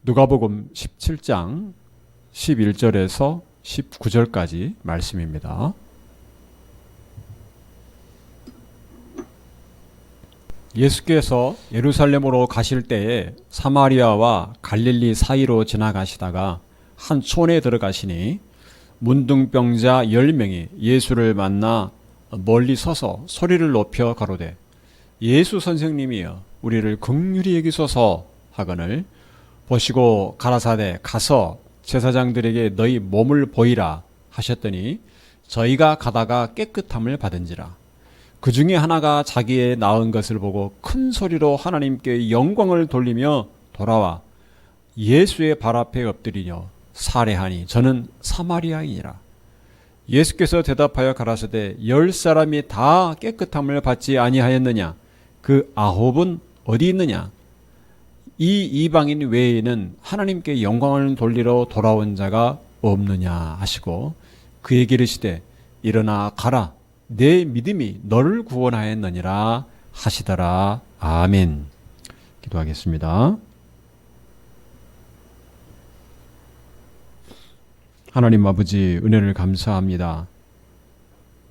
누가복음 17장 11절에서 19절까지 말씀입니다. 예수께서 예루살렘으로 가실 때에 사마리아와 갈릴리 사이로 지나가시다가 한 촌에 들어가시니 문둥병자 10명이 예수를 만나 멀리 서서 소리를 높여 가로되 예수 선생님이여 우리를 긍휼히 여기소서 하거늘 보시고 가라사대 가서 제사장들에게 너희 몸을 보이라 하셨더니 저희가 가다가 깨끗함을 받은지라. 그 중에 하나가 자기의 나은 것을 보고 큰 소리로 하나님께 영광을 돌리며 돌아와 예수의 발 앞에 엎드리며 살해하니 저는 사마리아인이라. 예수께서 대답하여 가라사대 10사람이 다 깨끗함을 받지 아니하였느냐? 그 9은 어디 있느냐? 이 이방인 외에는 하나님께 영광을 돌리러 돌아온 자가 없느냐 하시고 그에게 이르시되 일어나 가라 내 믿음이 너를 구원하였느니라 하시더라. 아멘. 기도하겠습니다. 하나님 아버지 은혜를 감사합니다.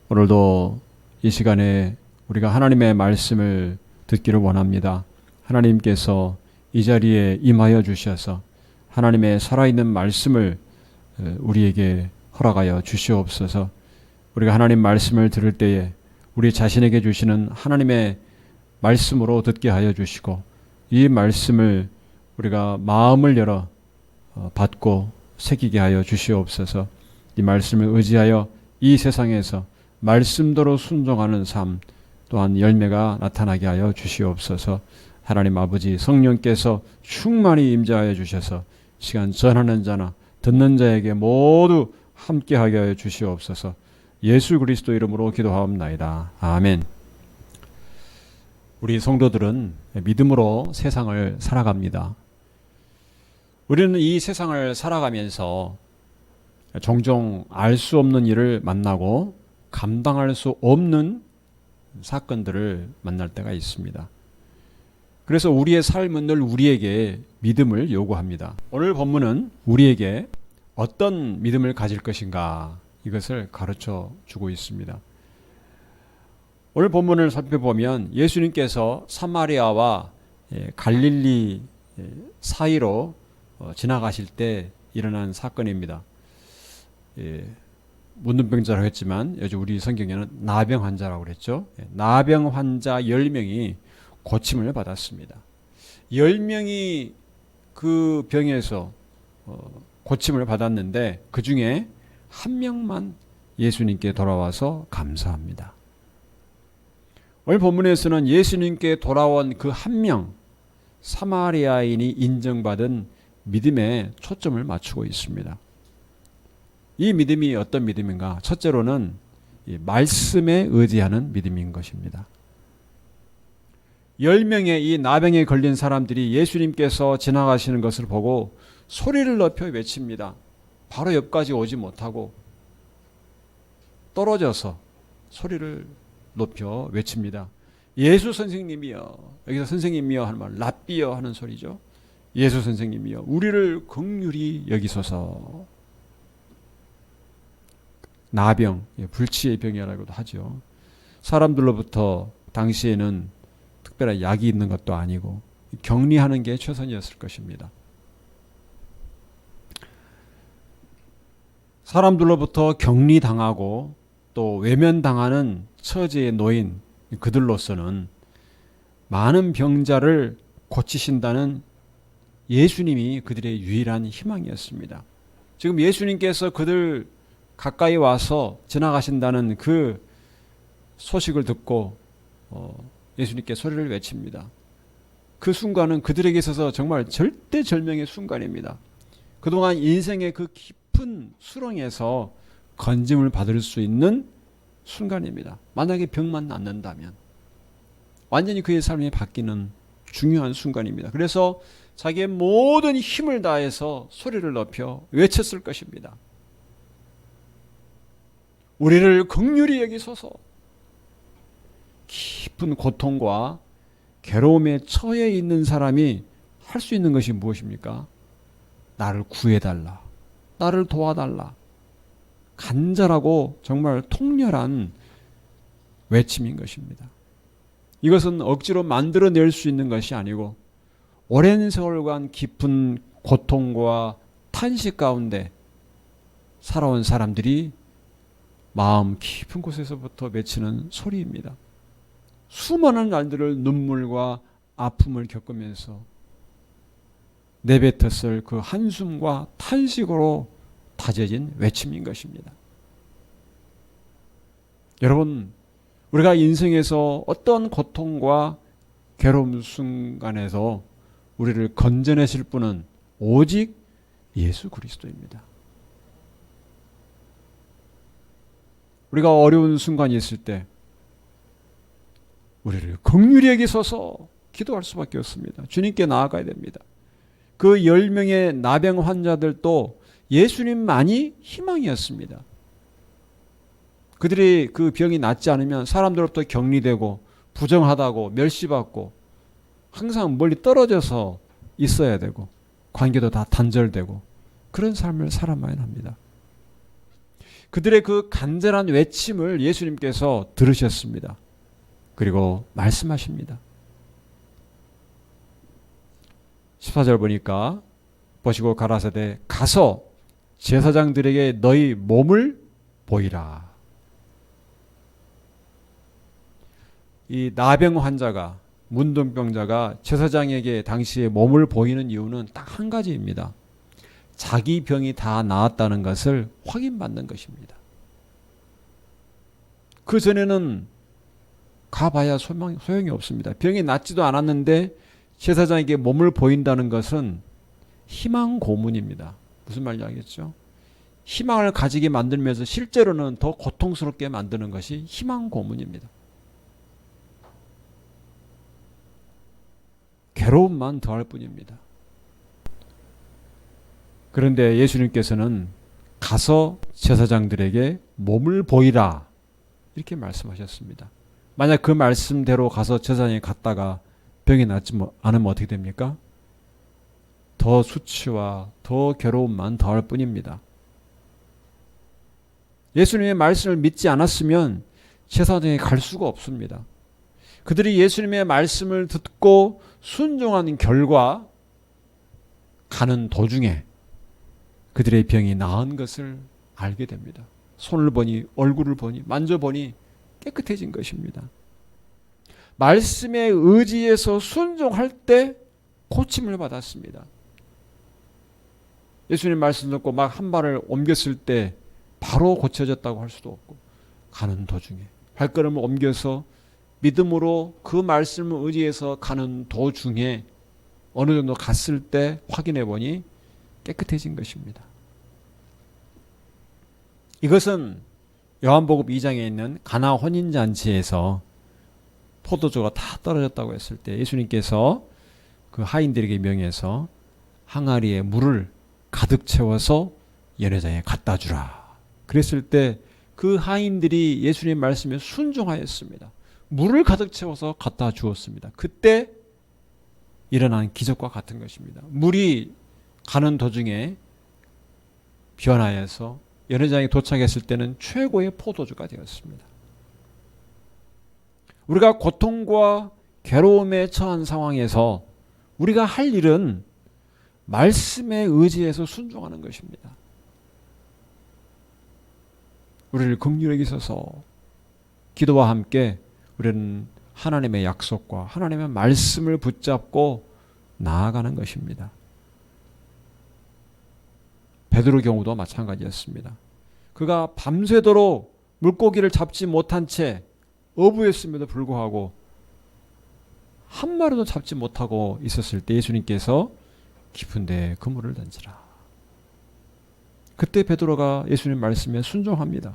오늘도 이 시간에 우리가 하나님의 말씀을 듣기를 원합니다. 하나님께서 이 자리에 임하여 주셔서 하나님의 살아있는 말씀을 우리에게 허락하여 주시옵소서. 우리가 하나님 말씀을 들을 때에 우리 자신에게 주시는 하나님의 말씀으로 듣게 하여 주시고 이 말씀을 우리가 마음을 열어 받고 새기게 하여 주시옵소서. 이 말씀을 의지하여 이 세상에서 말씀대로 순종하는 삶 또한 열매가 나타나게 하여 주시옵소서. 하나님 아버지 성령께서 충만히 임재하여 주셔서 시간 전하는 자나 듣는 자에게 모두 함께하게 하여 주시옵소서. 예수 그리스도 이름으로 기도하옵나이다. 아멘. 우리 성도들은 믿음으로 세상을 살아갑니다. 우리는 이 세상을 살아가면서 종종 알 수 없는 일을 만나고 감당할 수 없는 사건들을 만날 때가 있습니다. 그래서 우리의 삶은 늘 우리에게 믿음을 요구합니다. 오늘 본문은 우리에게 어떤 믿음을 가질 것인가 이것을 가르쳐 주고 있습니다. 오늘 본문을 살펴보면 예수님께서 사마리아와 갈릴리 사이로 지나가실 때 일어난 사건입니다. 문둥병자라고 했지만 요즘 우리 성경에는 나병 환자라고 그랬죠. 나병 환자 10명이 고침을 받았습니다. 10명이 그 병에서 고침을 받았는데 그 중에 한 명만 예수님께 돌아와서 감사합니다. 오늘 본문에서는 예수님께 돌아온 그 한 명 사마리아인이 인정받은 믿음에 초점을 맞추고 있습니다. 이 믿음이 어떤 믿음인가? 첫째로는 말씀에 의지하는 믿음인 것입니다. 10명의 이 나병에 걸린 사람들이 예수님께서 지나가시는 것을 보고 소리를 높여 외칩니다. 바로 옆까지 오지 못하고 떨어져서 소리를 높여 외칩니다. 예수 선생님이여. 여기서 선생님이여 하는 말 랍비여 하는 소리죠. 예수 선생님이여 우리를 긍휼히 여기소서. 나병, 불치의 병이라고도 하죠. 사람들로부터 당시에는 특별한 약이 있는 것도 아니고 격리하는 게 최선이었을 것입니다. 사람들로부터 격리당하고 또 외면당하는 처지에 놓인 그들로서는 많은 병자를 고치신다는 예수님이 그들의 유일한 희망이었습니다. 지금 예수님께서 그들 가까이 와서 지나가신다는 그 소식을 듣고 예수님께 소리를 외칩니다. 그 순간은 그들에게 있어서 정말 절대절명의 순간입니다. 그동안 인생의 그 깊은 수렁에서 건짐을 받을 수 있는 순간입니다. 만약에 병만 낫는다면 완전히 그의 삶이 바뀌는 중요한 순간입니다. 그래서 자기의 모든 힘을 다해서 소리를 높여 외쳤을 것입니다. 우리를 긍휼히 여기소서. 깊은 고통과 괴로움에 처해 있는 사람이 할 수 있는 것이 무엇입니까? 나를 구해달라, 나를 도와달라. 간절하고 정말 통렬한 외침인 것입니다. 이것은 억지로 만들어낼 수 있는 것이 아니고 오랜 세월간 깊은 고통과 탄식 가운데 살아온 사람들이 마음 깊은 곳에서부터 외치는 소리입니다. 수많은 날들을 눈물과 아픔을 겪으면서 내뱉었을 그 한숨과 탄식으로 다져진 외침인 것입니다. 여러분, 우리가 인생에서 어떤 고통과 괴로움 순간에서 우리를 건져내실 분은 오직 예수 그리스도입니다. 우리가 어려운 순간이 있을 때 우리를 긍휼히 여기소서 기도할 수밖에 없습니다. 주님께 나아가야 됩니다. 그 10명의 나병 환자들도 예수님만이 희망이었습니다. 그들이 그 병이 낫지 않으면 사람들로부터 격리되고 부정하다고 멸시받고 항상 멀리 떨어져서 있어야 되고 관계도 다 단절되고 그런 삶을 살아야만 합니다. 그들의 그 간절한 외침을 예수님께서 들으셨습니다. 그리고 말씀하십니다. 14절 보니까 보시고 가라사대 가서 제사장들에게 너희 몸을 보이라. 이 나병 환자가 문둥병자가 제사장에게 당시에 몸을 보이는 이유는 딱 한 가지입니다. 자기 병이 다 나았다는 것을 확인받는 것입니다. 그 전에는 가봐야 소용이 없습니다. 병이 낫지도 않았는데 제사장에게 몸을 보인다는 것은 희망 고문입니다. 무슨 말인지 알겠죠? 희망을 가지게 만들면서 실제로는 더 고통스럽게 만드는 것이 희망 고문입니다. 괴로움만 더할 뿐입니다. 그런데 예수님께서는 가서 제사장들에게 몸을 보이라 이렇게 말씀하셨습니다. 만약 그 말씀대로 가서 제사장에 갔다가 병이 낫지 않으면 어떻게 됩니까? 더 수치와 더 괴로움만 더할 뿐입니다. 예수님의 말씀을 믿지 않았으면 제사장에 갈 수가 없습니다. 그들이 예수님의 말씀을 듣고 순종하는 결과 가는 도중에 그들의 병이 나은 것을 알게 됩니다. 손을 보니 얼굴을 보니 만져보니 깨끗해진 것입니다. 말씀에 의지해서 순종할 때 고침을 받았습니다. 예수님 말씀 듣고 막 한 발을 옮겼을 때 바로 고쳐졌다고 할 수도 없고 가는 도중에 발걸음을 옮겨서 믿음으로 그 말씀을 의지해서 가는 도중에 어느 정도 갔을 때 확인해 보니 깨끗해진 것입니다. 이것은 요한복음 2장에 있는 가나 혼인잔치에서 포도주가 다 떨어졌다고 했을 때 예수님께서 그 하인들에게 명해서 항아리에 물을 가득 채워서 연회장에 갖다 주라. 그랬을 때 그 하인들이 예수님 말씀에 순종하였습니다. 물을 가득 채워서 갖다 주었습니다. 그때 일어난 기적과 같은 것입니다. 물이 가는 도중에 변화해서 연회장에 도착했을 때는 최고의 포도주가 되었습니다. 우리가 고통과 괴로움에 처한 상황에서 우리가 할 일은 말씀에 의지해서 순종하는 것입니다. 우리를 긍휼히 여기소서 기도와 함께 우리는 하나님의 약속과 하나님의 말씀을 붙잡고 나아가는 것입니다. 베드로 경우도 마찬가지였습니다. 그가 밤새도록 물고기를 잡지 못한 채 어부였음에도 불구하고 한 마리도 잡지 못하고 있었을 때 예수님께서 깊은 데에 그물을 던지라. 그때 베드로가 예수님 말씀에 순종합니다.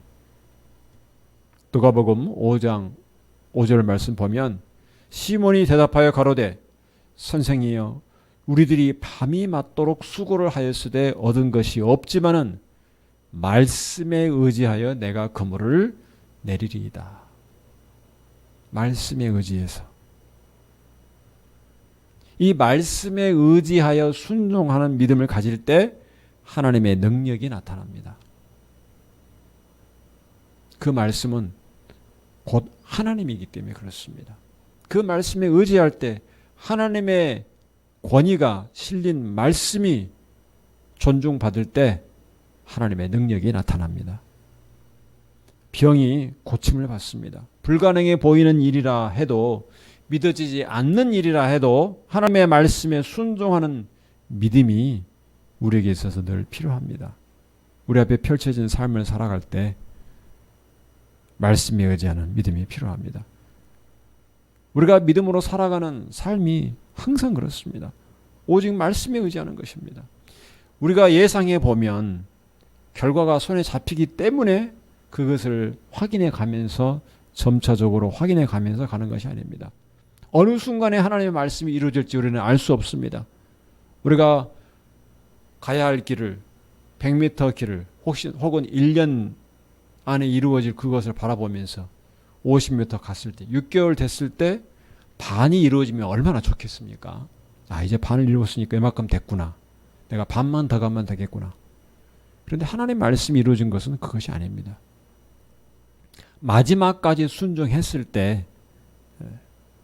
누가복음 5장 5절 말씀 보면 시몬이 대답하여 가로되 선생이여 우리들이 밤이 맞도록 수고를 하였으되 얻은 것이 없지만은 말씀에 의지하여 내가 그물을 내리리이다. 말씀에 의지해서 이 말씀에 의지하여 순종하는 믿음을 가질 때 하나님의 능력이 나타납니다. 그 말씀은 곧 하나님이기 때문에 그렇습니다. 그 말씀에 의지할 때 하나님의 권위가 실린 말씀이 존중받을 때 하나님의 능력이 나타납니다. 병이 고침을 받습니다. 불가능해 보이는 일이라 해도, 믿어지지 않는 일이라 해도 하나님의 말씀에 순종하는 믿음이 우리에게 있어서 늘 필요합니다. 우리 앞에 펼쳐진 삶을 살아갈 때 말씀에 의지하는 믿음이 필요합니다. 우리가 믿음으로 살아가는 삶이 항상 그렇습니다. 오직 말씀에 의지하는 것입니다. 우리가 예상해 보면 결과가 손에 잡히기 때문에 그것을 확인해 가면서 점차적으로 확인해 가면서 가는 것이 아닙니다. 어느 순간에 하나님의 말씀이 이루어질지 우리는 알 수 없습니다. 우리가 가야 할 길을 100m 길을 혹은 1년 안에 이루어질 그것을 바라보면서 50m 갔을 때 6개월 됐을 때 반이 이루어지면 얼마나 좋겠습니까? 아, 이제 반을 이루었으니까 이만큼 됐구나. 내가 반만 더 가면 되겠구나. 그런데 하나님 말씀이 이루어진 것은 그것이 아닙니다. 마지막까지 순종했을 때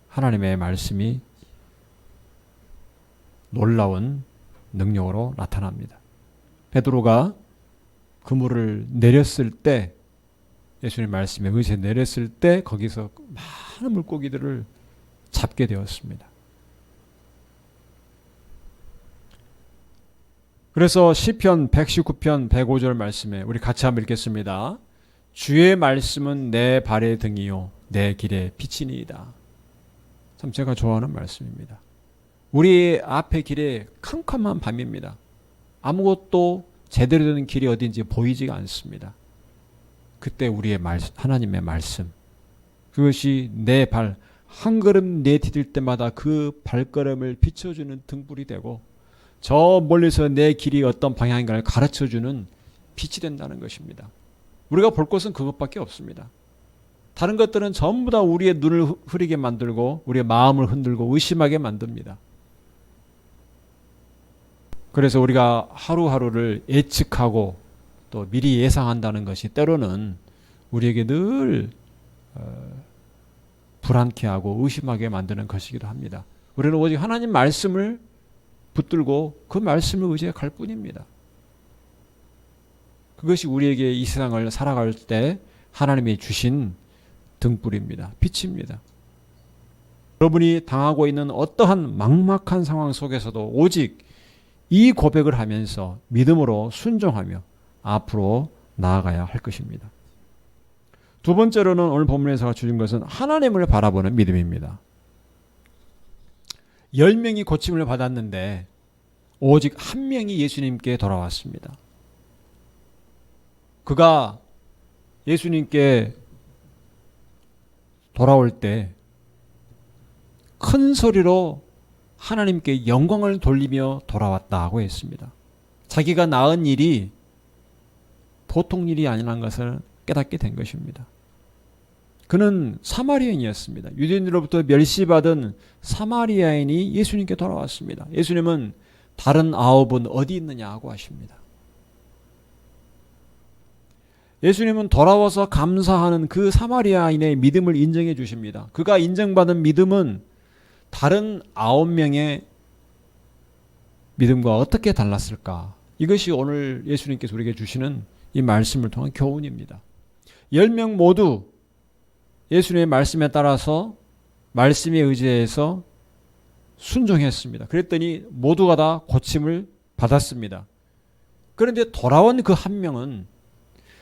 하나님의 말씀이 놀라운 능력으로 나타납니다. 베드로가 그물을 내렸을 때, 예수님 말씀에 의지해 내렸을 때 거기서 많은 물고기들을 잡게 되었습니다. 그래서 시편 119편 105절 말씀에 우리 같이 한번 읽겠습니다. 주의 말씀은 내 발의 등이요 내 길의 빛이니이다. 참 제가 좋아하는 말씀입니다. 우리 앞의 길에 캄캄한 밤입니다. 아무것도 제대로 된 길이 어딘지 보이지가 않습니다. 그때 우리의 하나님의 말씀, 그것이 내 발 한 걸음 내디딜 때마다 그 발걸음을 비춰주는 등불이 되고, 저 멀리서 내 길이 어떤 방향인가를 가르쳐주는 빛이 된다는 것입니다. 우리가 볼 것은 그것밖에 없습니다. 다른 것들은 전부 다 우리의 눈을 흐리게 만들고 우리의 마음을 흔들고 의심하게 만듭니다. 그래서 우리가 하루하루를 예측하고 또 미리 예상한다는 것이 때로는 우리에게 늘 불안케하고 의심하게 만드는 것이기도 합니다. 우리는 오직 하나님 말씀을 붙들고 그 말씀을 의지해 갈 뿐입니다. 그것이 우리에게 이 세상을 살아갈 때 하나님이 주신 등불입니다. 빛입니다. 여러분이 당하고 있는 어떠한 막막한 상황 속에서도 오직 이 고백을 하면서 믿음으로 순종하며 앞으로 나아가야 할 것입니다. 두 번째로는 오늘 본문에서 주신 것은 하나님을 바라보는 믿음입니다. 10명이 고침을 받았는데 오직 한 명이 예수님께 돌아왔습니다. 그가 예수님께 돌아올 때 큰 소리로 하나님께 영광을 돌리며 돌아왔다고 했습니다. 자기가 낳은 일이 보통 일이 아니라는 것을 깨닫게 된 것입니다. 그는 사마리아인이었습니다. 유대인으로부터 멸시받은 사마리아인이 예수님께 돌아왔습니다. 예수님은 다른 9은 어디 있느냐고 하십니다. 예수님은 돌아와서 감사하는 그 사마리아인의 믿음을 인정해 주십니다. 그가 인정받은 믿음은 다른 9명의 믿음과 어떻게 달랐을까? 이것이 오늘 예수님께서 우리에게 주시는 이 말씀을 통한 교훈입니다. 10명 모두 예수님의 말씀에 따라서 말씀에 의지해서 순종했습니다. 그랬더니 모두가 다 고침을 받았습니다. 그런데 돌아온 그 한 명은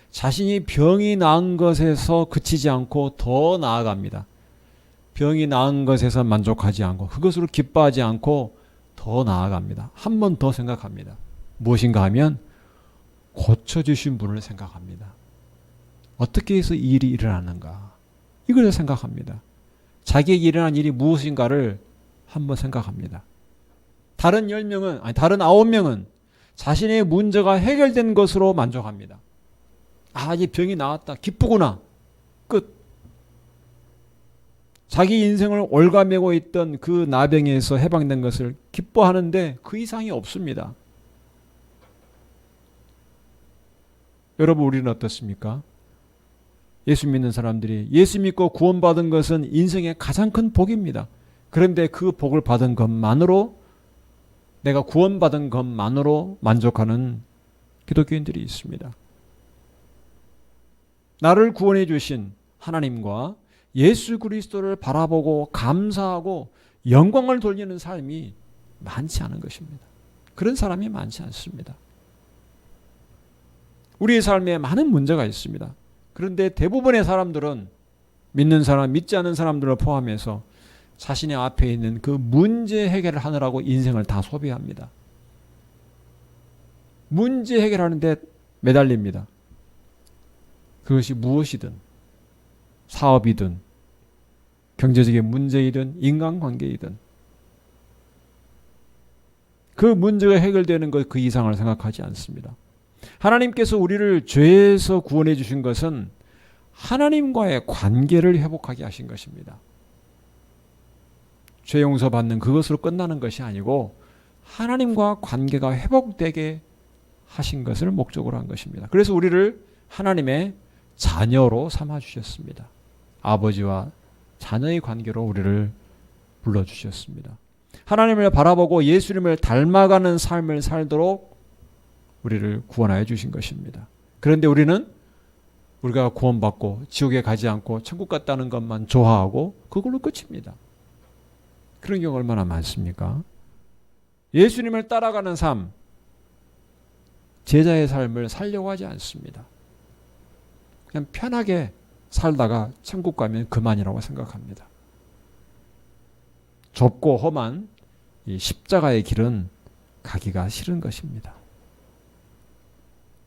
자신이 병이 나은 것에서 그치지 않고 더 나아갑니다. 병이 나은 것에서 만족하지 않고 그것으로 기뻐하지 않고 더 나아갑니다. 한 번 더 생각합니다. 무엇인가 하면 고쳐주신 분을 생각합니다. 어떻게 해서 이 일이 일어나는가? 이걸 생각합니다. 자기에게 일어난 일이 무엇인가를 한번 생각합니다. 다른 10명은, 아니 다른 9명은 자신의 문제가 해결된 것으로 만족합니다. 아, 이 병이 나았다. 기쁘구나. 끝. 자기 인생을 올가매고 있던 그 나병에서 해방된 것을 기뻐하는데 그 이상이 없습니다. 여러분, 우리는 어떻습니까? 예수 믿는 사람들이 예수 믿고 구원받은 것은 인생의 가장 큰 복입니다. 그런데 그 복을 받은 것만으로, 내가 구원받은 것만으로 만족하는 기독교인들이 있습니다. 나를 구원해 주신 하나님과 예수 그리스도를 바라보고 감사하고 영광을 돌리는 삶이 많지 않은 것입니다. 그런 사람이 많지 않습니다. 우리의 삶에 많은 문제가 있습니다. 그런데 대부분의 사람들은, 믿는 사람, 믿지 않는 사람들을 포함해서 자신의 앞에 있는 그 문제 해결을 하느라고 인생을 다 소비합니다. 문제 해결하는데 매달립니다. 그것이 무엇이든, 사업이든 경제적인 문제이든 인간관계이든, 그 문제가 해결되는 것 그 이상을 생각하지 않습니다. 하나님께서 우리를 죄에서 구원해 주신 것은 하나님과의 관계를 회복하게 하신 것입니다. 죄 용서받는 그것으로 끝나는 것이 아니고 하나님과 관계가 회복되게 하신 것을 목적으로 한 것입니다. 그래서 우리를 하나님의 자녀로 삼아주셨습니다. 아버지와 자녀의 관계로 우리를 불러주셨습니다. 하나님을 바라보고 예수님을 닮아가는 삶을 살도록 우리를 구원하여 주신 것입니다. 그런데 우리는 우리가 구원받고 지옥에 가지 않고 천국 갔다는 것만 좋아하고 그걸로 끝입니다. 그런 경우가 얼마나 많습니까? 예수님을 따라가는 삶, 제자의 삶을 살려고 하지 않습니다. 그냥 편하게 살다가 천국 가면 그만이라고 생각합니다. 좁고 험한 이 십자가의 길은 가기가 싫은 것입니다.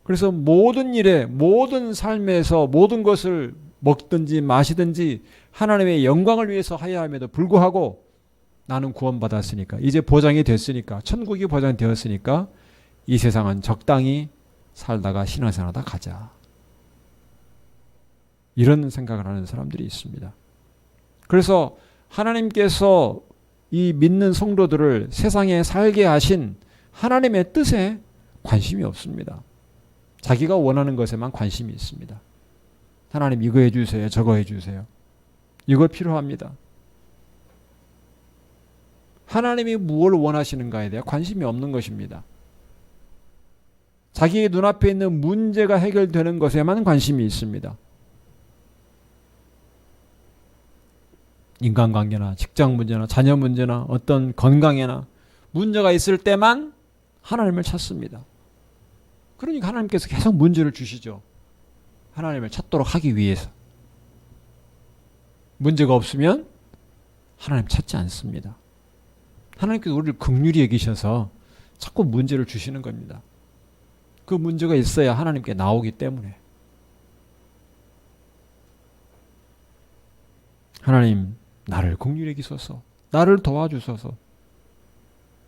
그래서 모든 일에, 모든 삶에서 모든 것을 먹든지 마시든지 하나님의 영광을 위해서 하야 함에도 불구하고 나는 구원받았으니까, 이제 보장이 됐으니까, 천국이 보장되었으니까 이 세상은 적당히 살다가 신앙생활하다 가자. 이런 생각을 하는 사람들이 있습니다. 그래서 하나님께서 이 믿는 성도들을 세상에 살게 하신 하나님의 뜻에 관심이 없습니다. 자기가 원하는 것에만 관심이 있습니다. 하나님 이거 해주세요. 저거 해주세요. 이거 필요합니다. 하나님이 무엇을 원하시는가에 대해 관심이 없는 것입니다. 자기의 눈앞에 있는 문제가 해결되는 것에만 관심이 있습니다. 인간관계나 직장 문제나 자녀 문제나 어떤 건강에나 문제가 있을 때만 하나님을 찾습니다. 그러니까 하나님께서 계속 문제를 주시죠. 하나님을 찾도록 하기 위해서. 문제가 없으면 하나님 찾지 않습니다. 하나님께서 우리를 긍휼히 여기셔서 자꾸 문제를 주시는 겁니다. 그 문제가 있어야 하나님께 나오기 때문에. 하나님, 나를 긍휼히 여기소서, 나를 도와주소서.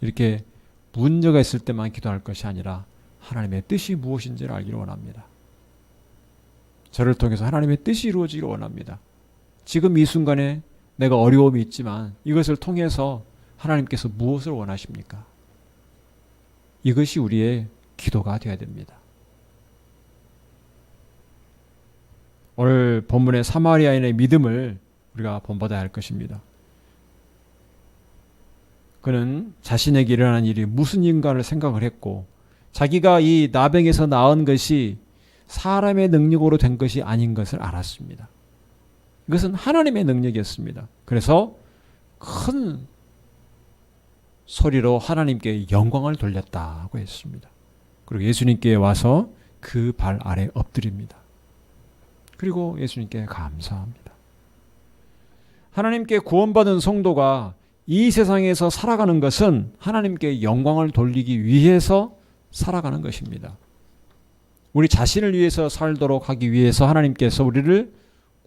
이렇게 문제가 있을 때만 기도할 것이 아니라 하나님의 뜻이 무엇인지를 알기를 원합니다. 저를 통해서 하나님의 뜻이 이루어지기를 원합니다. 지금 이 순간에 내가 어려움이 있지만 이것을 통해서 하나님께서 무엇을 원하십니까? 이것이 우리의 기도가 되어야 됩니다. 오늘 본문의 사마리아인의 믿음을 우리가 본받아야 할 것입니다. 그는 자신에게 일어난 일이 무슨 일인가를 생각을 했고, 자기가 이 나병에서 나은 것이 사람의 능력으로 된 것이 아닌 것을 알았습니다. 이것은 하나님의 능력이었습니다. 그래서 큰 소리로 하나님께 영광을 돌렸다고 했습니다. 그리고 예수님께 와서 그 발 아래 엎드립니다. 그리고 예수님께 감사합니다. 하나님께 구원받은 성도가 이 세상에서 살아가는 것은 하나님께 영광을 돌리기 위해서 살아가는 것입니다. 우리 자신을 위해서 살도록 하기 위해서 하나님께서 우리를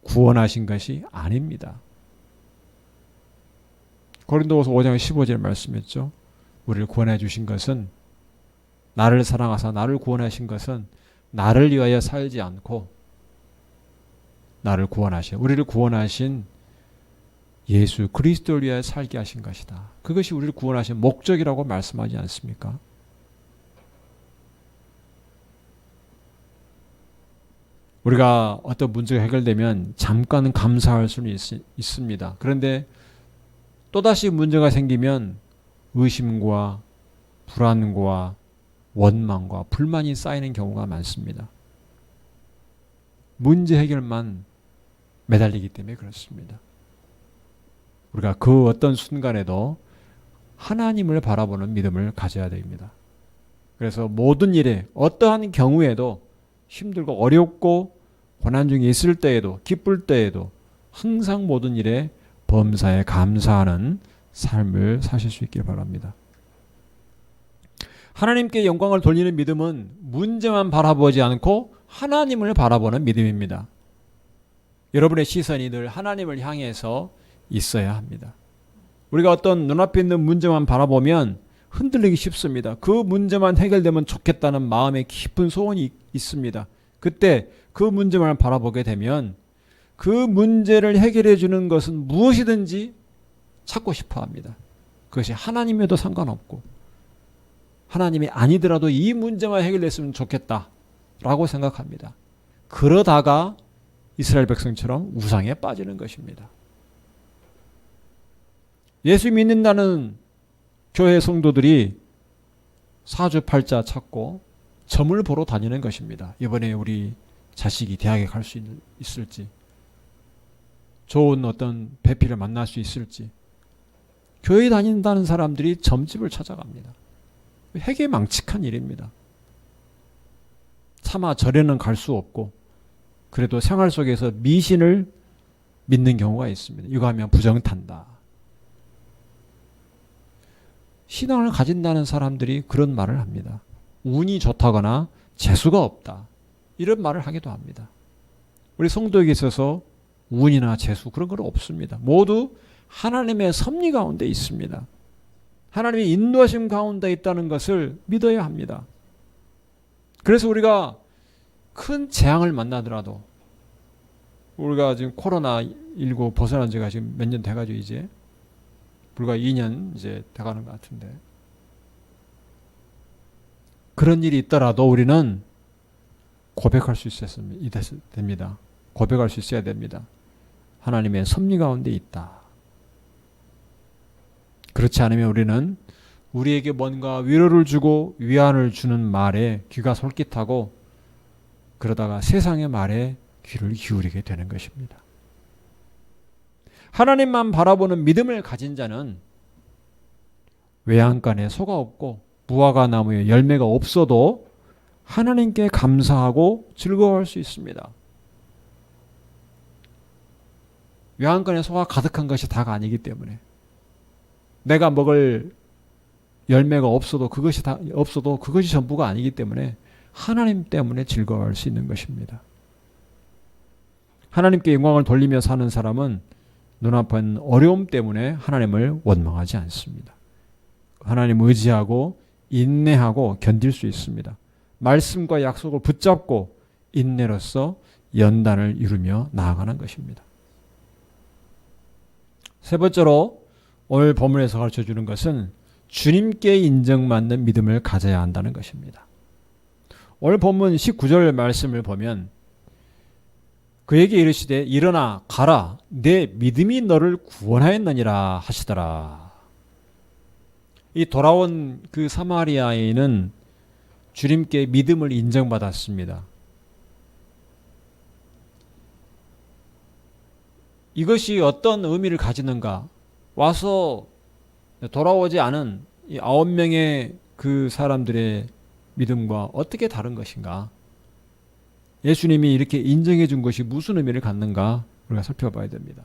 구원하신 것이 아닙니다. 고린도후서 5장 15절 말씀했죠. 우리를 구원해 주신 것은, 나를 사랑하사 나를 구원하신 것은 나를 위하여 살지 않고 나를 구원하신, 우리를 구원하신 예수 그리스도를 위하여 살게 하신 것이다. 그것이 우리를 구원하신 목적이라고 말씀하지 않습니까? 우리가 어떤 문제가 해결되면 잠깐 감사할 수는 있습니다. 그런데 또다시 문제가 생기면 의심과 불안과 원망과 불만이 쌓이는 경우가 많습니다. 문제 해결만 매달리기 때문에 그렇습니다. 우리가 그 어떤 순간에도 하나님을 바라보는 믿음을 가져야 됩니다. 그래서 모든 일에 어떠한 경우에도 힘들고 어렵고 고난 중에 있을 때에도 기쁠 때에도 항상 모든 일에 범사에 감사하는 삶을 사실 수 있길 바랍니다. 하나님께 영광을 돌리는 믿음은 문제만 바라보지 않고 하나님을 바라보는 믿음입니다. 여러분의 시선이 늘 하나님을 향해서 있어야 합니다. 우리가 어떤 눈앞에 있는 문제만 바라보면 흔들리기 쉽습니다. 그 문제만 해결되면 좋겠다는 마음에 깊은 소원이 있습니다. 그때 그 문제만 바라보게 되면 그 문제를 해결해 주는 것은 무엇이든지 찾고 싶어 합니다. 그것이 하나님에도 상관없고 하나님이 아니더라도 이 문제만 해결됐으면 좋겠다라고 생각합니다. 그러다가 이스라엘 백성처럼 우상에 빠지는 것입니다. 예수 믿는다는 교회 성도들이 사주팔자 찾고 점을 보러 다니는 것입니다. 이번에 우리 자식이 대학에 갈 수 있을지, 좋은 어떤 배필을 만날 수 있을지, 교회 다닌다는 사람들이 점집을 찾아갑니다. 회개망측한 일입니다. 차마 절에는 갈 수 없고 그래도 생활 속에서 미신을 믿는 경우가 있습니다. 이거 하면 부정탄다. 신앙을 가진다는 사람들이 그런 말을 합니다. 운이 좋다거나 재수가 없다. 이런 말을 하기도 합니다. 우리 성도에게 있어서 운이나 재수 그런 건 없습니다. 모두 하나님의 섭리 가운데 있습니다. 하나님의 인도하심 가운데 있다는 것을 믿어야 합니다. 그래서 우리가 큰 재앙을 만나더라도 우리가 지금 코로나19 벗어난 지가 지금 몇 년 돼가지고 이제 불과 2년 이제 돼가는 것 같은데 그런 일이 있더라도 우리는 고백할 수 있어야 됩니다. 고백할 수 있어야 됩니다. 하나님의 섭리 가운데 있다. 그렇지 않으면 우리는 우리에게 뭔가 위로를 주고 위안을 주는 말에 귀가 솔깃하고 그러다가 세상의 말에 귀를 기울이게 되는 것입니다. 하나님만 바라보는 믿음을 가진 자는 외양간에 소가 없고 무화과 나무에 열매가 없어도 하나님께 감사하고 즐거워할 수 있습니다. 외양간에 소가 가득한 것이 다가 아니기 때문에 내가 먹을 열매가 없어도 그것이 전부가 아니기 때문에 하나님 때문에 즐거워할 수 있는 것입니다. 하나님께 영광을 돌리며 사는 사람은 눈앞은 어려움 때문에 하나님을 원망하지 않습니다. 하나님 의지하고 인내하고 견딜 수 있습니다. 말씀과 약속을 붙잡고 인내로서 연단을 이루며 나아가는 것입니다. 세 번째로 오늘 본문에서 가르쳐주는 것은 주님께 인정받는 믿음을 가져야 한다는 것입니다. 오늘 본문 19절 말씀을 보면 그에게 이르시되 일어나 가라 내 믿음이 너를 구원하였느니라 하시더라. 이 돌아온 그 사마리아인은 주님께 믿음을 인정받았습니다. 이것이 어떤 의미를 가지는가? 와서 돌아오지 않은 이 9명의 그 사람들의 믿음과 어떻게 다른 것인가? 예수님이 이렇게 인정해 준 것이 무슨 의미를 갖는가? 우리가 살펴봐야 됩니다.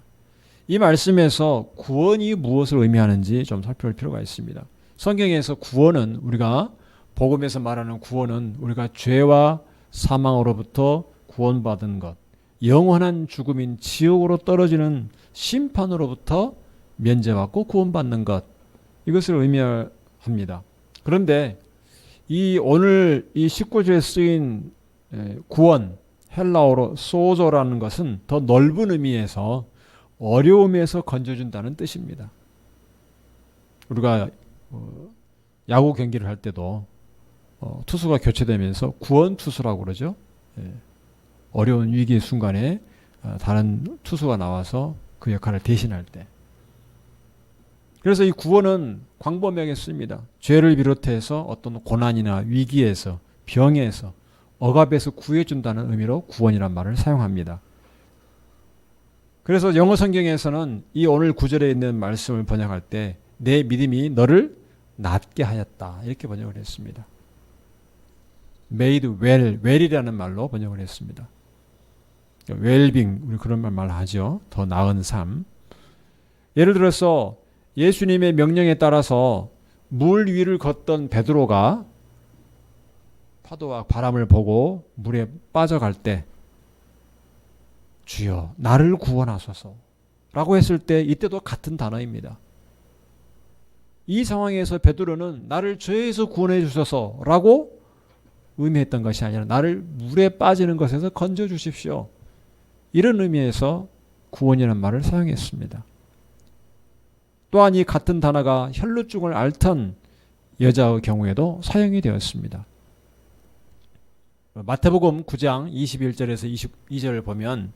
이 말씀에서 구원이 무엇을 의미하는지 좀 살펴볼 필요가 있습니다. 성경에서 구원은 우리가 복음에서 말하는 구원은 우리가 죄와 사망으로부터 구원받은 것, 영원한 죽음인 지옥으로 떨어지는 심판으로부터 면제받고 구원받는 것, 이것을 의미합니다. 그런데 이 오늘 이 19절에 쓰인 구원, 헬라어로 소조라는 것은 더 넓은 의미에서 어려움에서 건져준다는 뜻입니다. 우리가 야구 경기를 할 때도 투수가 교체되면서 구원 투수라고 그러죠. 예. 어려운 위기의 순간에 다른 투수가 나와서 그 역할을 대신할 때. 그래서 이 구원은 광범위하게 씁니다. 죄를 비롯해서 어떤 고난이나 위기에서, 병에서, 억압에서 구해준다는 의미로 구원이란 말을 사용합니다. 그래서 영어 성경에서는 이 오늘 구절에 있는 말씀을 번역할 때 내 믿음이 너를 낫게 하였다 이렇게 번역을 했습니다. made well, well이라는 말로 번역을 했습니다. 웰빙, 우리 그런 말 하죠. 더 나은 삶. 예를 들어서 예수님의 명령에 따라서 물 위를 걷던 베드로가 파도와 바람을 보고 물에 빠져갈 때 주여 나를 구원하소서 라고 했을 때 이때도 같은 단어입니다. 이 상황에서 베드로는 나를 죄에서 구원해 주소서 라고 의미했던 것이 아니라 나를 물에 빠지는 것에서 건져 주십시오. 이런 의미에서 구원이라는 말을 사용했습니다. 또한 이 같은 단어가 혈루증을 앓던 여자의 경우에도 사용이 되었습니다. 마태복음 9장 21절에서 22절을 보면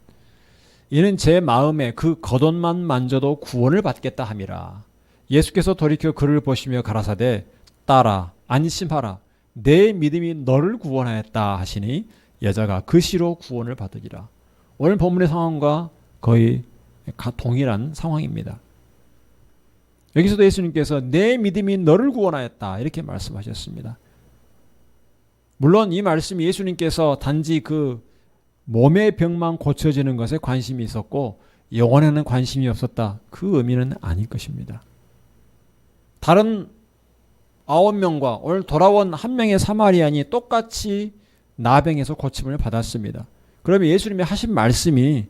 이는 제 마음에 그 겉옷만 만져도 구원을 받겠다 함이라. 예수께서 돌이켜 그를 보시며 가라사대 따라 안심하라 내 믿음이 너를 구원하였다 하시니 여자가 그 시로 구원을 받으리라. 오늘 본문의 상황과 거의 동일한 상황입니다. 여기서도 예수님께서 내 믿음이 너를 구원하였다 이렇게 말씀하셨습니다. 물론 이 말씀이 예수님께서 단지 그 몸의 병만 고쳐지는 것에 관심이 있었고 영혼에는 관심이 없었다. 그 의미는 아닐 것입니다. 다른 9명과 오늘 돌아온 한 명의 사마리안이 똑같이 나병에서 고침을 받았습니다. 그러면 예수님이 하신 말씀이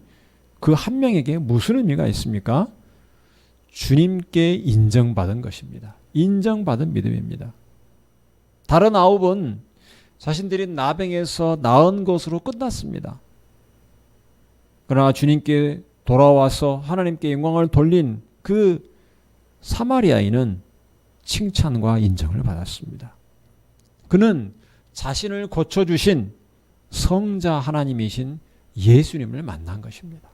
그 한 명에게 무슨 의미가 있습니까? 주님께 인정받은 것입니다. 인정받은 믿음입니다. 다른 9은 자신들이 나병에서 나은 것으로 끝났습니다. 그러나 주님께 돌아와서 하나님께 영광을 돌린 그 사마리아인은 칭찬과 인정을 받았습니다. 그는 자신을 고쳐주신 성자 하나님이신 예수님을 만난 것입니다.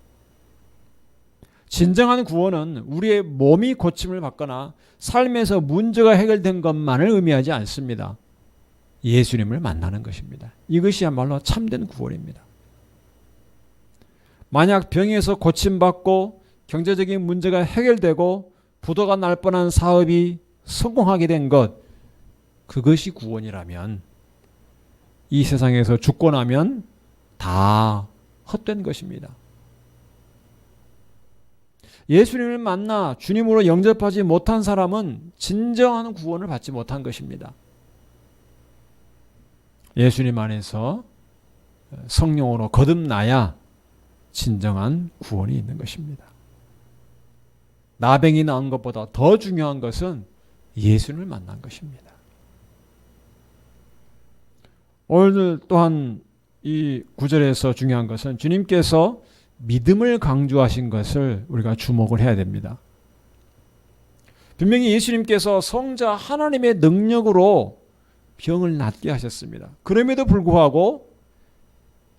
진정한 구원은 우리의 몸이 고침을 받거나 삶에서 문제가 해결된 것만을 의미하지 않습니다. 예수님을 만나는 것입니다. 이것이야말로 참된 구원입니다. 만약 병에서 고침받고 경제적인 문제가 해결되고 부도가 날 뻔한 사업이 성공하게 된 것, 그것이 구원이라면 이 세상에서 죽고 나면 다 헛된 것입니다. 예수님을 만나 주님으로 영접하지 못한 사람은 진정한 구원을 받지 못한 것입니다. 예수님 안에서 성령으로 거듭나야 진정한 구원이 있는 것입니다. 나병이 나은 것보다 더 중요한 것은 예수님을 만난 것입니다. 오늘 또한 이 구절에서 중요한 것은 주님께서 믿음을 강조하신 것을 우리가 주목을 해야 됩니다. 분명히 예수님께서 성자 하나님의 능력으로 병을 낫게 하셨습니다. 그럼에도 불구하고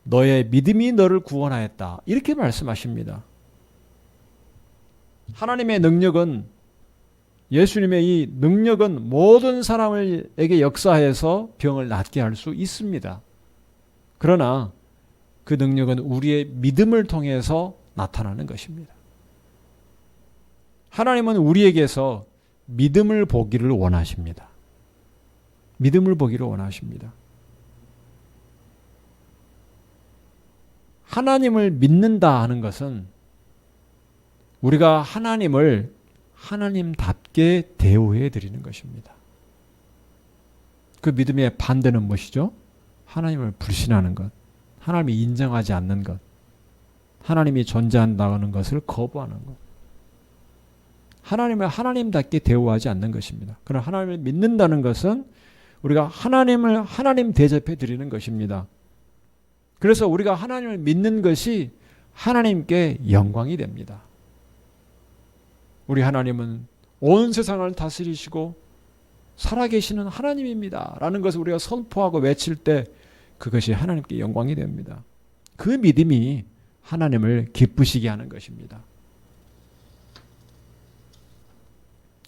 너의 믿음이 너를 구원하였다 이렇게 말씀하십니다. 하나님의 능력은, 예수님의 이 능력은 모든 사람에게 역사해서 병을 낫게 할 수 있습니다. 그러나 그 능력은 우리의 믿음을 통해서 나타나는 것입니다. 하나님은 우리에게서 믿음을 보기를 원하십니다. 믿음을 보기를 원하십니다. 하나님을 믿는다 하는 것은 우리가 하나님을 하나님답게 대우해 드리는 것입니다. 그 믿음의 반대는 무엇이죠? 하나님을 불신하는 것, 하나님이 인정하지 않는 것, 하나님이 존재한다는 것을 거부하는 것. 하나님을 하나님답게 대우하지 않는 것입니다. 그러나 하나님을 믿는다는 것은 우리가 하나님을 하나님 대접해 드리는 것입니다. 그래서 우리가 하나님을 믿는 것이 하나님께 영광이 됩니다. 우리 하나님은 온 세상을 다스리시고 살아계시는 하나님입니다 라는 것을 우리가 선포하고 외칠 때 그것이 하나님께 영광이 됩니다. 그 믿음이 하나님을 기쁘시게 하는 것입니다.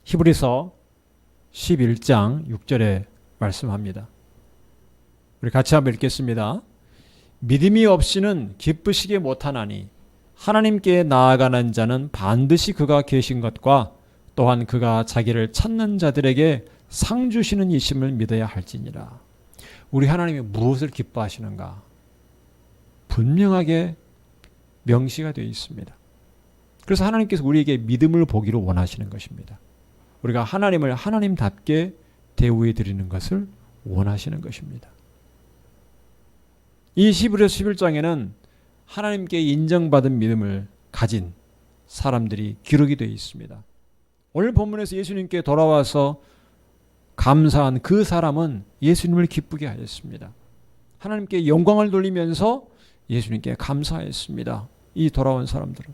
히브리서 11장 6절에 말씀합니다. 우리 같이 한번 읽겠습니다. 믿음이 없이는 기쁘시게 못하나니 하나님께 나아가는 자는 반드시 그가 계신 것과 또한 그가 자기를 찾는 자들에게 상 주시는 이심을 믿어야 할지니라. 우리 하나님이 무엇을 기뻐하시는가? 분명하게 명시가 되어 있습니다. 그래서 하나님께서 우리에게 믿음을 보기를 원하시는 것입니다. 우리가 하나님을 하나님답게 대우해 드리는 것을 원하시는 것입니다. 이 히브리서 11장에는 하나님께 인정받은 믿음을 가진 사람들이 기록이 되어 있습니다. 오늘 본문에서 예수님께 돌아와서 감사한 그 사람은 예수님을 기쁘게 하였습니다. 하나님께 영광을 돌리면서 예수님께 감사했습니다. 이 돌아온 사람들은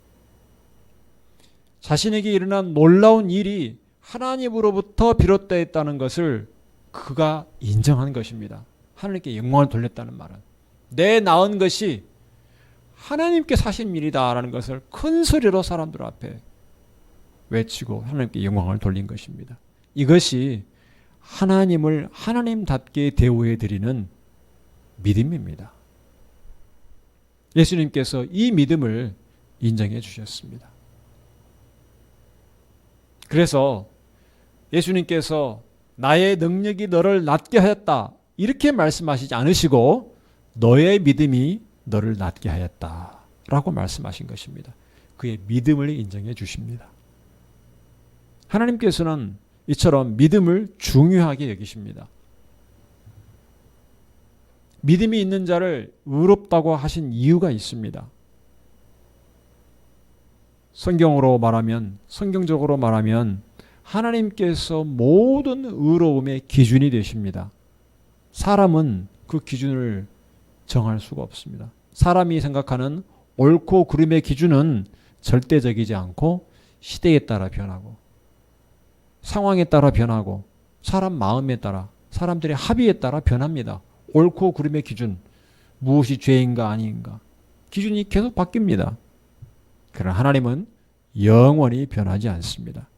자신에게 일어난 놀라운 일이 하나님으로부터 비롯되었다는 것을 그가 인정한 것입니다. 하나님께 영광을 돌렸다는 말은 내 낳은 것이 하나님께 하신 일이다라는 것을 큰 소리로 사람들 앞에 외치고 하나님께 영광을 돌린 것입니다. 이것이 하나님을 하나님답게 대우해 드리는 믿음입니다. 예수님께서 이 믿음을 인정해 주셨습니다. 그래서 예수님께서 나의 능력이 너를 낫게 하였다 이렇게 말씀하시지 않으시고 너의 믿음이 너를 낫게 하였다 라고 말씀하신 것입니다. 그의 믿음을 인정해 주십니다. 하나님께서는 이처럼 믿음을 중요하게 여기십니다. 믿음이 있는 자를 의롭다고 하신 이유가 있습니다. 성경적으로 말하면 하나님께서 모든 의로움의 기준이 되십니다. 사람은 그 기준을 정할 수가 없습니다. 사람이 생각하는 옳고 그름의 기준은 절대적이지 않고 시대에 따라 변하고 상황에 따라 변하고 사람 마음에 따라 사람들의 합의에 따라 변합니다. 옳고 그름의 기준, 무엇이 죄인가 아닌가 기준이 계속 바뀝니다. 그러나 하나님은 영원히 변하지 않습니다.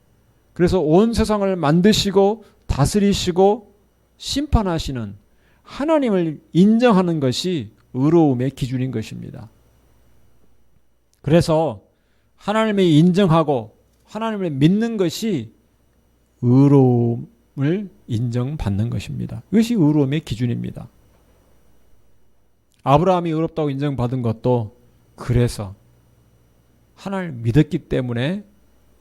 그래서 온 세상을 만드시고 다스리시고 심판하시는 하나님을 인정하는 것이 의로움의 기준인 것입니다. 그래서 하나님을 인정하고 하나님을 믿는 것이 의로움을 인정받는 것입니다. 이것이 의로움의 기준입니다. 아브라함이 의롭다고 인정받은 것도 그래서 하나님을 믿었기 때문에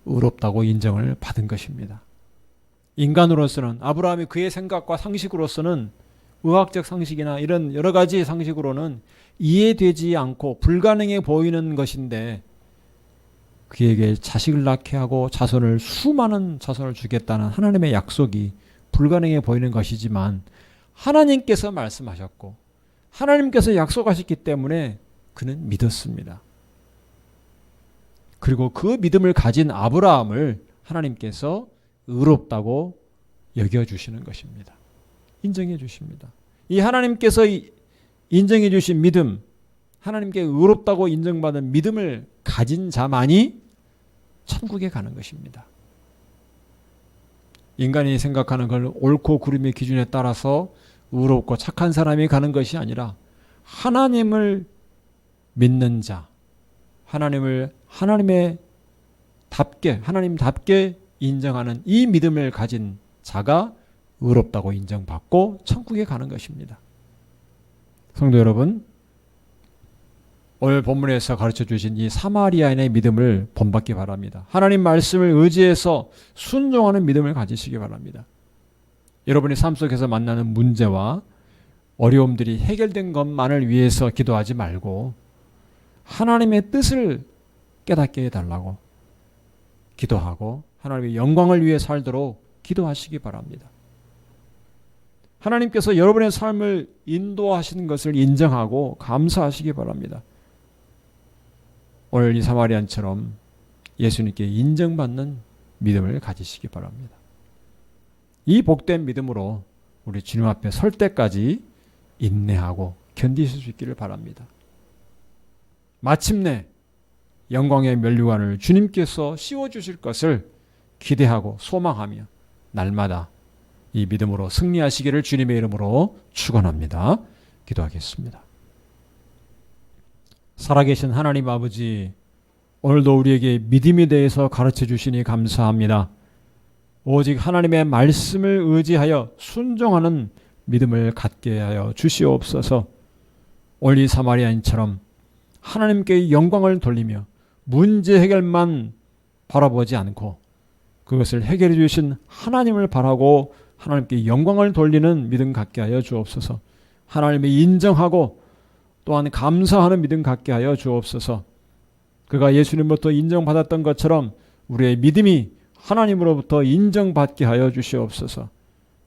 의롭다고 인정을 받은 것입니다. 인간으로서는 아브라함이 그의 생각과 상식으로서는 의학적 상식이나 이런 여러 가지 상식으로는 이해되지 않고 불가능해 보이는 것인데 그에게 자식을 낳게 하고 수많은 자손을 주겠다는 하나님의 약속이 불가능해 보이는 것이지만 하나님께서 말씀하셨고 하나님께서 약속하셨기 때문에 그는 믿었습니다. 그리고 그 믿음을 가진 아브라함을 하나님께서 의롭다고 여겨주시는 것입니다. 인정해 주십니다. 이 하나님께서 인정해 주신 믿음, 하나님께 의롭다고 인정받은 믿음을 가진 자만이 천국에 가는 것입니다. 인간이 생각하는 걸 옳고 그름의 기준에 따라서 의롭고 착한 사람이 가는 것이 아니라 하나님을 믿는 자, 하나님답게 인정하는 이 믿음을 가진 자가 의롭다고 인정받고 천국에 가는 것입니다. 성도 여러분, 오늘 본문에서 가르쳐 주신 이 사마리아인의 믿음을 본받기 바랍니다. 하나님 말씀을 의지해서 순종하는 믿음을 가지시기 바랍니다. 여러분이 삶 속에서 만나는 문제와 어려움들이 해결된 것만을 위해서 기도하지 말고 하나님의 뜻을 깨닫게 해달라고 기도하고 하나님의 영광을 위해 살도록 기도하시기 바랍니다. 하나님께서 여러분의 삶을 인도하시는 것을 인정하고 감사하시기 바랍니다. 오늘 이 사마리안처럼 예수님께 인정받는 믿음을 가지시기 바랍니다. 이 복된 믿음으로 우리 주님 앞에 설 때까지 인내하고 견디실 수 있기를 바랍니다. 마침내 영광의 면류관을 주님께서 씌워주실 것을 기대하고 소망하며 날마다 이 믿음으로 승리하시기를 주님의 이름으로 축원합니다. 기도하겠습니다. 살아계신 하나님 아버지, 오늘도 우리에게 믿음에 대해서 가르쳐 주시니 감사합니다. 오직 하나님의 말씀을 의지하여 순종하는 믿음을 갖게 하여 주시옵소서. 오늘 이 사마리아인처럼 하나님께 영광을 돌리며 문제 해결만 바라보지 않고 그것을 해결해 주신 하나님을 바라고 하나님께 영광을 돌리는 믿음 갖게 하여 주옵소서. 하나님을 인정하고 또한 감사하는 믿음 갖게 하여 주옵소서. 그가 예수님으로부터 인정받았던 것처럼 우리의 믿음이 하나님으로부터 인정받게 하여 주시옵소서.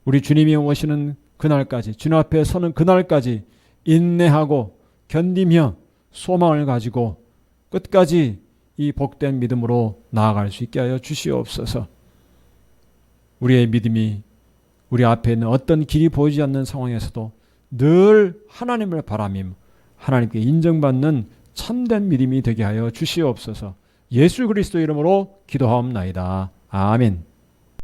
우리 주님이 오시는 그날까지, 주님 앞에 서는 그날까지 인내하고 견디며 소망을 가지고 끝까지 이 복된 믿음으로 나아갈 수 있게 하여 주시옵소서. 우리의 믿음이 우리 앞에 있는 어떤 길이 보이지 않는 상황에서도 늘 하나님을 바라며 하나님께 인정받는 참된 믿음이 되게 하여 주시옵소서. 예수 그리스도 이름으로 기도하옵나이다. 아멘.